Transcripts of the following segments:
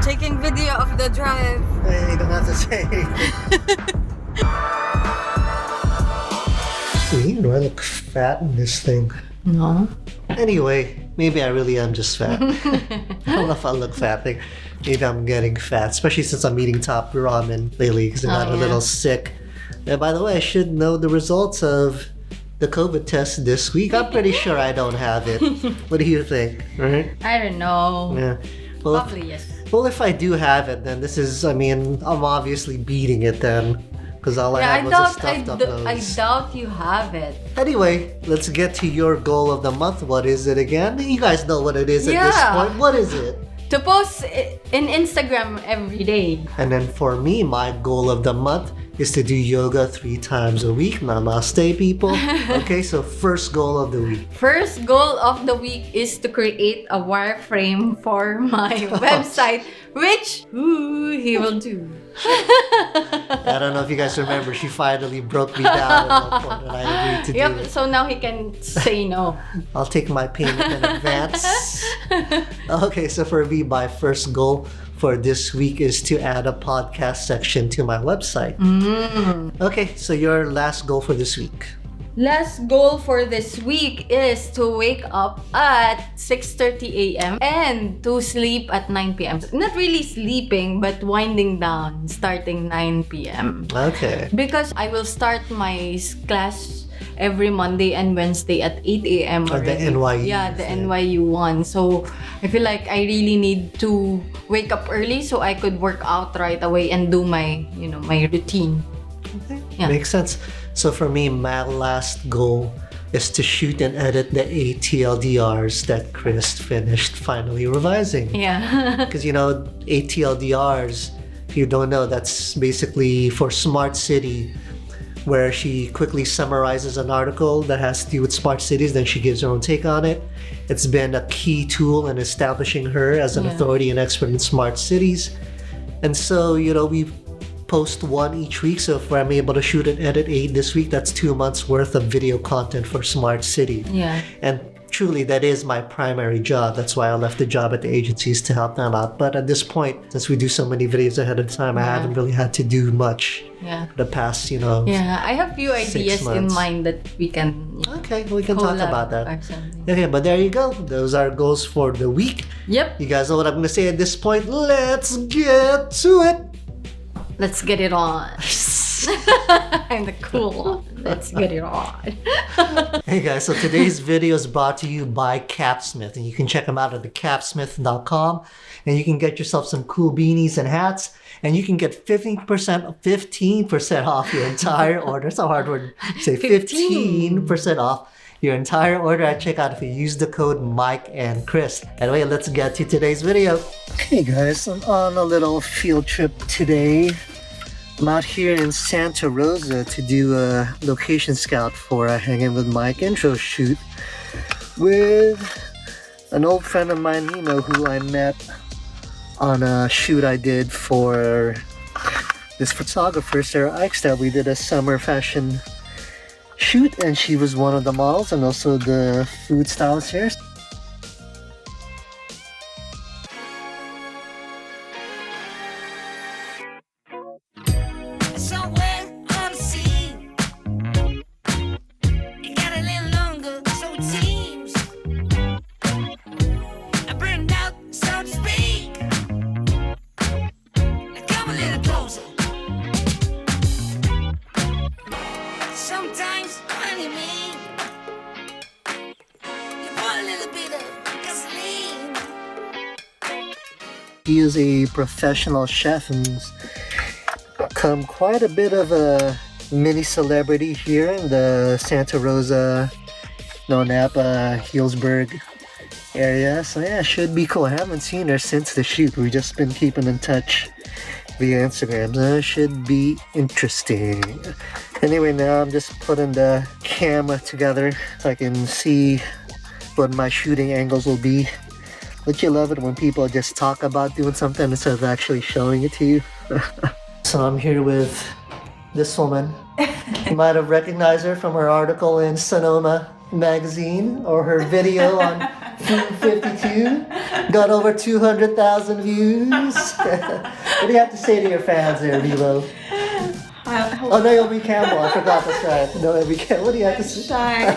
Taking video of the drive. Hey, you don't have to say anything. Do I look fat in this thing? No. Anyway, maybe I really am just fat. I don't know if I look fat. I think maybe I'm getting fat, especially since I'm eating top ramen lately because I got a little sick. And by the way, I should know the results of the COVID test this week. I'm pretty sure I don't have it. What do you think? Right? I don't know. Yeah. Well, Probably yes. Well, if I do have it, then this is, I mean, I'm obviously beating it then. Because all I had was a stuffed up nose. I doubt you have it. Anyway, let's get to your goal of the month. What is it again? You guys know what it is at this point. What is it? To post in Instagram every day. And then for me, my goal of the month is to do yoga 3 times a week. Namaste, people. Okay, so first goal of the week. First goal of the week is to create a wireframe for my website, which he will do. I don't know if you guys remember, she finally broke me down at one point and I agreed to do it. So now he can say no. I'll take my payment in advance. Okay, so for me, my first goal for this week is to add a podcast section to my website. Okay, so your last goal for this week. Last goal for this week is to wake up at 6:30 a.m. and to sleep at 9 p.m. Not really sleeping, but winding down starting 9 p.m. Okay. Because I will start my class every Monday and Wednesday at 8 a.m. Or the already. NYU. Yeah, the NYU one. So I feel like I really need to wake up early so I could work out right away and do my, my routine. Okay. Yeah. Makes sense. So for me, my last goal is to shoot and edit the 8 TLDRs that Chris finished finally revising. Yeah. Because 8 TLDRs, if you don't know, that's basically for Smart City, where she quickly summarizes an article that has to do with smart cities, then she gives her own take on it. It's been a key tool in establishing her as an authority and expert in smart cities. And so, we post 1 each week. So if I'm able to shoot and edit 8 this week, that's 2 months worth of video content for Smart City. Yeah. And truly, that is my primary job. That's why I left the job at the agencies to help them out. But at this point, since we do so many videos ahead of time, I haven't really had to do much the past, Yeah, I have few 6 ideas in months. mind that we can Okay, we can talk about that. or something. Okay, but there you go. Those are goals for the week. Yep. You guys know what I'm going to say at this point. Let's get to it. Let's get it on. I'm the cool one. Let's get it on. Hey guys, so today's video is brought to you by Capsmith, and you can check them out at thecapsmith.com, and you can get yourself some cool beanies and hats, and you can get 15% off your entire order. It's a hard word to say. 15% off your entire order at checkout if you use the code Mike and Chris. Anyway, let's get to today's video. Hey guys, I'm on a little field trip today. I'm out here in Santa Rosa to do a location scout for a Hanging with Mike intro shoot with an old friend of mine, who I met on a shoot I did for this photographer, Sarah Eichstadt. We did a summer fashion shoot, and she was one of the models and also the food stylist here. He is a professional chef and has become quite a bit of a mini celebrity here in the Santa Rosa, Napa, Healdsburg area. So yeah, should be cool. I haven't seen her since the shoot. We've just been keeping in touch via Instagram. So it should be interesting. Anyway, now I'm just putting the camera together so I can see what my shooting angles will be. Don't you love it when people just talk about doing something instead of actually showing it to you? So I'm here with this woman. You might have recognized her from her article in Sonoma magazine or her video on 52. Got over 200,000 views. What do you have to say to your fans there, Rilo? Oh, Naomi Campbell. I forgot that's right. Naomi Campbell. What do you have to say? Shy.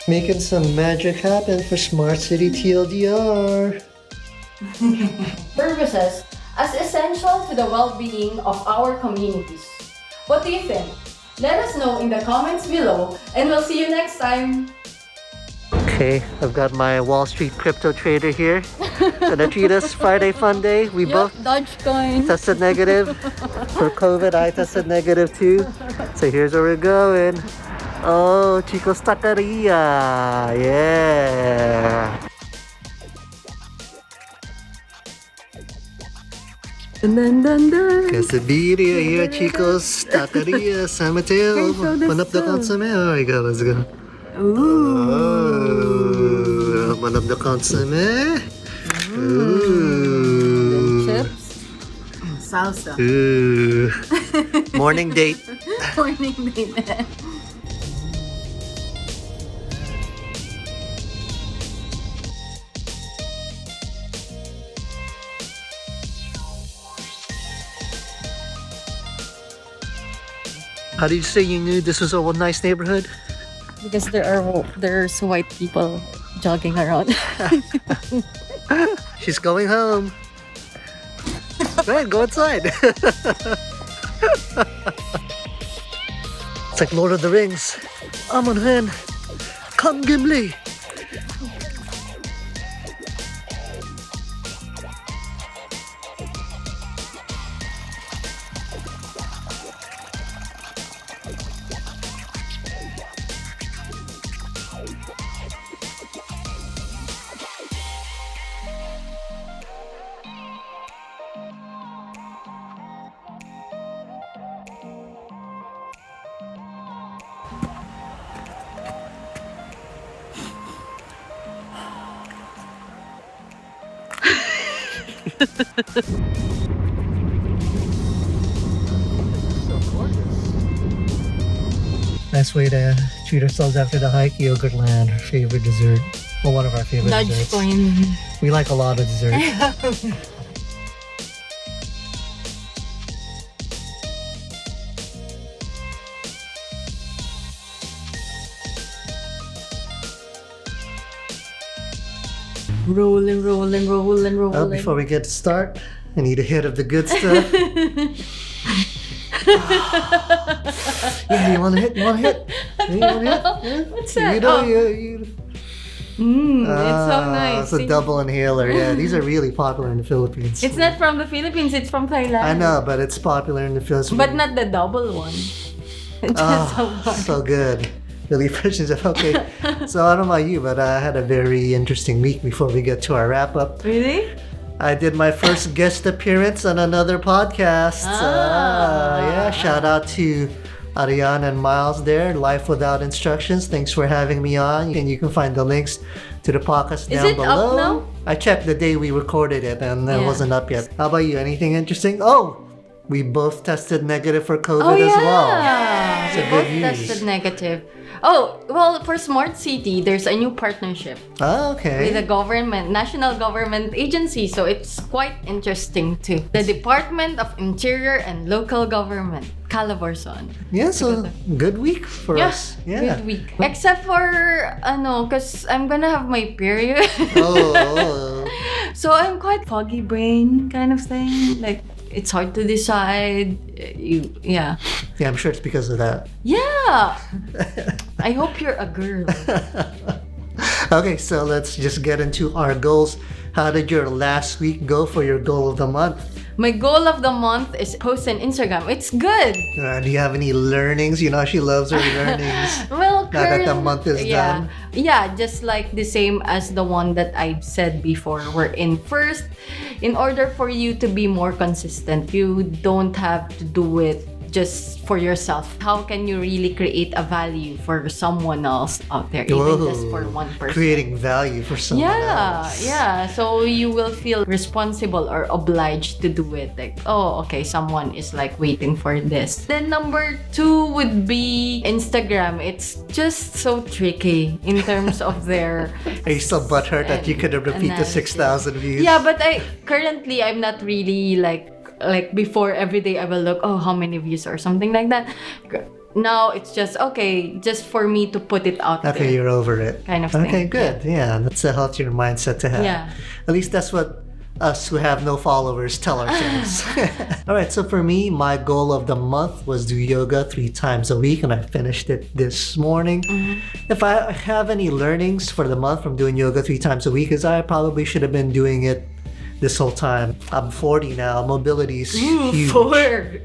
Making some magic happen for Smart City TLDR. Services as essential to the well-being of our communities. What do you think? Let us know in the comments below, and we'll see you next time. Okay, I've got my Wall Street crypto trader here. Gonna treat us Friday fun day. We both Dogecoin. tested negative for COVID. I tested negative too. So here's where we're going. Oh, Chico's Taqueria. Yeah. Dun, dun, dun, dun. Quesadilla here at Chico's Taqueria, San Mateo. Open up the consomme. Oh my god, let's go. Oh, open up the consomme. Ooh. Chips. Salsa. Ooh. Morning date. Morning date. How did you say you knew this was a nice neighborhood? Because there's white people jogging around. She's going home. Right, go inside. It's like Lord of the Rings. I'm on hand. Come, Gimli. Nice way to treat ourselves after the hike. Yogurtland, our favorite dessert. Well, one of our favorite desserts. Dogecoin. We like a lot of dessert. Rolling, rolling, rolling, rolling. Oh, before we get to start, I need a hit of the good stuff. Yeah, you want to hit? You want to hit? You want to hit? Yeah? What's that? You know, Oh. It's so nice. It's a double inhaler. Yeah, these are really popular in the Philippines. It's not from the Philippines, it's from Thailand. I know, but it's popular in the Philippines. But not the double one. Just Oh, so good. Really precious. Okay, so I don't know about you, but I had a very interesting week before we get to our wrap up. Really? I did my first guest appearance on another podcast. Yeah, shout out to Ariane and Miles there, Life Without Instructions. Thanks for having me on. And you can find the links to the podcast Is down it below. up now? I checked the day we recorded it and it Yeah. wasn't up yet. How about you? Anything interesting? Oh, we both tested negative for COVID Oh, yeah. as well. We So both good news. tested negative. Oh, well, for Smart City, there's a new partnership Oh, with okay. a government, national government agency. So it's quite interesting too. The Department of Interior and Local Government, Calabarzon. Yeah, so good week for us. Yeah. Good week. Except for, because I'm gonna have my period. Oh. So I'm quite foggy brain kind of thing. Like, it's hard to decide. Yeah. Yeah, I'm sure it's because of that. Yeah. I hope you're a girl. Okay, so let's just get into our goals. How did your last week go for your goal of the month? My goal of the month is post on Instagram. It's good. Do you have any learnings? You know, she loves her learnings. Well, Now that the month is yeah. done. Yeah, just like the same as the one that I said before. We're in first, in order for you to be more consistent, you don't have to do it just for yourself. How can you really create a value for someone else out there, even Whoa. just for one person? Creating value for someone else. Yeah. So you will feel responsible or obliged to do it. Like, oh, okay, someone is like waiting for this. Then number 2 would be Instagram. It's just so tricky in terms of their Are you still butthurt that you couldn't repeat the analysis. 6,000 views? Yeah, but I'm not really like before every day I will look, oh, how many views or something like that. Now it's just okay, just for me to put it out Okay, there. you're over it. Kind of thing. Okay, good. Yeah, that's a healthier mindset to have. Yeah. At least that's what us who have no followers tell ourselves. All right, so for me, my goal of the month was do yoga 3 times a week, and I finished it this morning. If I have any learnings for the month from doing yoga 3 times a week, is I probably should have been doing it this whole time. I'm 40 now. Mobility is huge. 40.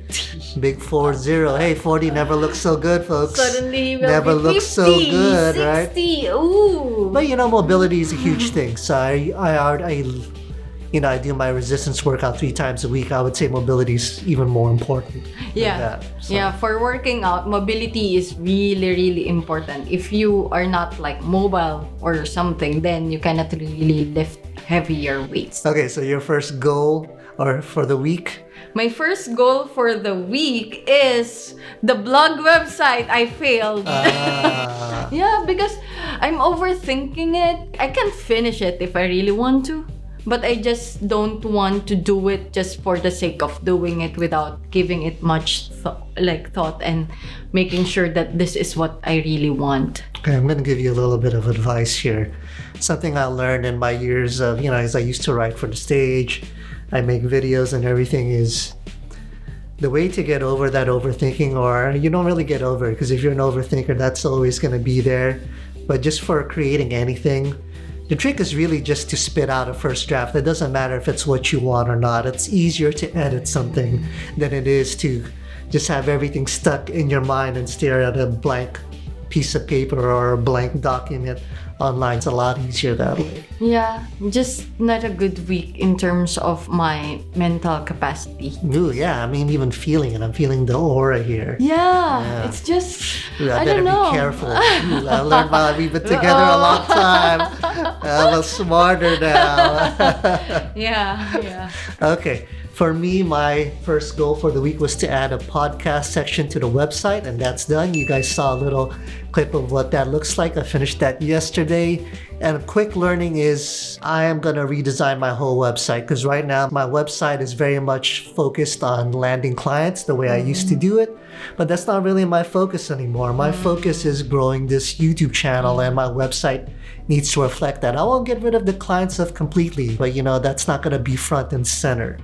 Big 40. Hey, 40 never looks so good, folks. Suddenly you will never be looks 50, so good, 60. right? Ooh. But mobility is a huge thing. So I do my resistance workout 3 times a week. I would say mobility is even more important. Yeah. Than that. So, Yeah, for working out, mobility is really, really important. If you are not like mobile or something, then you cannot really lift heavier weights. Okay, so your first goal or for the week? My first goal for the week is the blog website. I failed. Yeah, because I'm overthinking it. I can finish it if I really want to. But I just don't want to do it just for the sake of doing it without giving it much thought and making sure that this is what I really want. Okay, I'm going to give you a little bit of advice here. Something I learned in my years of, as I used to write for the stage, I make videos and everything, is the way to get over that overthinking, or you don't really get over it, because if you're an overthinker, that's always going to be there. But just for creating anything, the trick is really just to spit out a first draft. It doesn't matter if it's what you want or not. It's easier to edit something than it is to just have everything stuck in your mind and stare at a blank piece of paper or a blank document online. It's a lot easier that way. Yeah, just not a good week in terms of my mental capacity. Ooh, yeah, even feeling it. I'm feeling the aura here. Yeah. It's just, Ooh, I I better don't know. be careful. Ooh, I learned while we've been together a long time. I'm smarter now. Yeah. Okay. For me, my first goal for the week was to add a podcast section to the website, and that's done. You guys saw a little clip of what that looks like. I finished that yesterday. And a quick learning is I am going to redesign my whole website, because right now my website is very much focused on landing clients the way I used to do it. But that's not really my focus anymore. My focus is growing this YouTube channel, and my website needs to reflect that. I won't get rid of the client stuff completely, but that's not going to be front and center.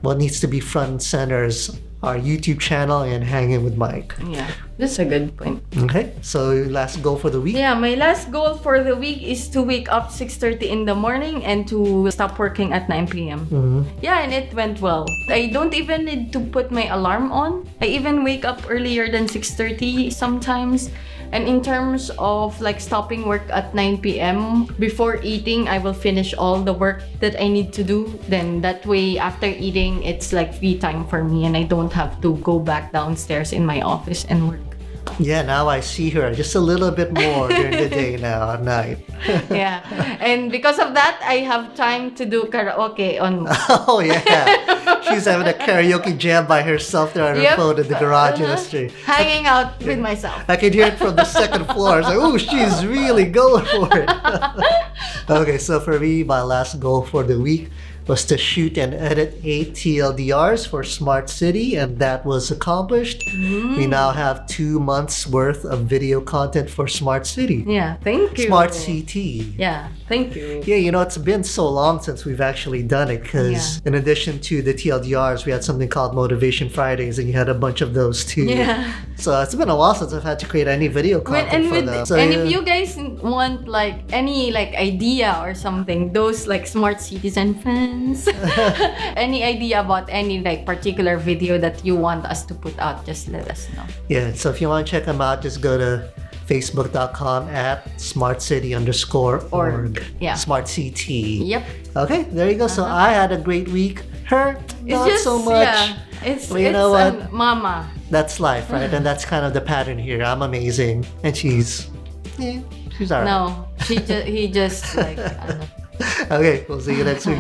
What needs to be front and center is our YouTube channel and Hanging with Mike. Yeah, that's a good point. Okay, so last goal for the week? Yeah, my last goal for the week is to wake up 6:30 in the morning and to stop working at 9 p.m. Yeah, and it went well. I don't even need to put my alarm on. I even wake up earlier than 6:30 sometimes. And in terms of like stopping work at 9 p.m., before eating, I will finish all the work that I need to do. Then that way, after eating, it's like free time for me and I don't have to go back downstairs in my office and work. Yeah, now I see her just a little bit more during the day now at night. Yeah. And because of that, I have time to do karaoke on... Oh, yeah. She's having a karaoke jam by herself there on her Yep. phone in the garage in the street. Hanging out with myself. I can hear it from the second floor. It's like, oh, she's really going for it. Okay, so for me, my last goal for the week was to shoot and edit 8 TLDRs for Smart City, and that was accomplished. We now have 2 months worth of video content for Smart City. Yeah, thank you. Smart CT. Yeah, thank you. Yeah, it's been so long since we've actually done it, because in addition to the TLDRs, we had something called Motivation Fridays, and you had a bunch of those too. Yeah. So it's been a while since I've had to create any video content for them. So, and if you guys want like any like idea or something, those like Smart Citizen fans, any idea about any like particular video that you want us to put out, just let us know. Yeah, so if you want to check them out, just go to facebook.com at smartcity_org. Yeah. Smart CT. Yep. Okay, there you go. So I had a great week. Her, It's not just, so much. yeah. It's, Well, you it's know what? mama. That's life, right? And that's kind of the pattern here. I'm amazing, and she's alright. No, he just like, ano. Okay, we'll see you next week.